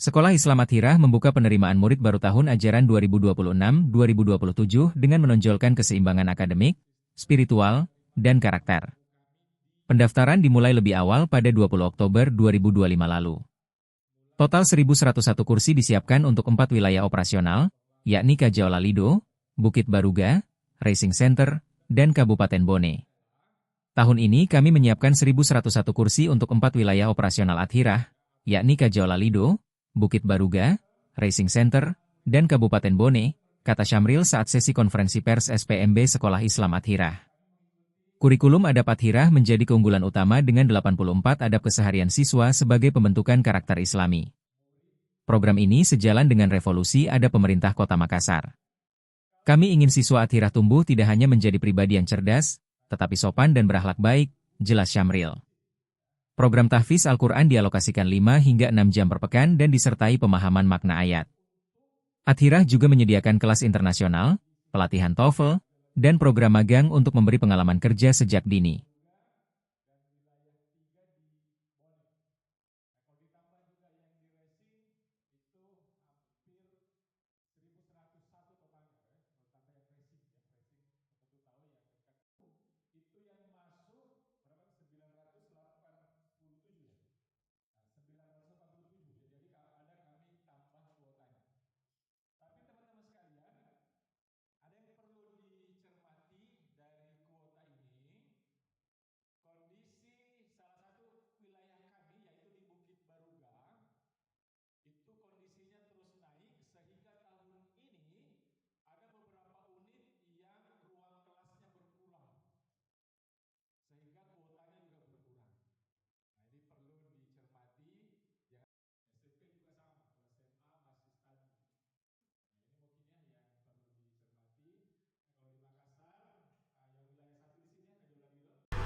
Sekolah Islam Athirah membuka penerimaan murid baru tahun ajaran 2026-2027 dengan menonjolkan keseimbangan akademik, spiritual, dan karakter. Pendaftaran dimulai lebih awal pada 20 Oktober 2025 lalu. Total 1.101 kursi disiapkan untuk 4 wilayah operasional, yakni Kajaola Lido, Bukit Baruga, Racing Center, dan Kabupaten Bone. Tahun ini kami menyiapkan 1.101 kursi untuk 4 wilayah operasional Athirah, yakni Kajaola Lido, Bukit Baruga, Racing Center, dan Kabupaten Bone, kata Syamril saat sesi konferensi pers SPMB Sekolah Islam Athirah. Kurikulum adab Athirah menjadi keunggulan utama dengan 84 adab keseharian siswa sebagai pembentukan karakter Islami. Program ini sejalan dengan revolusi adab pemerintah Kota Makassar. Kami ingin siswa Athirah tumbuh tidak hanya menjadi pribadi yang cerdas, tetapi sopan dan berakhlak baik, jelas Syamril. Program tahfiz Al-Quran dialokasikan 5 hingga 6 jam per pekan dan disertai pemahaman makna ayat. Athirah juga menyediakan kelas internasional, pelatihan TOEFL, dan program magang untuk memberi pengalaman kerja sejak dini.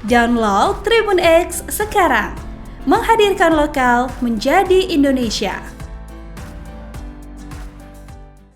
Download Tribun X sekarang, menghadirkan lokal menjadi Indonesia.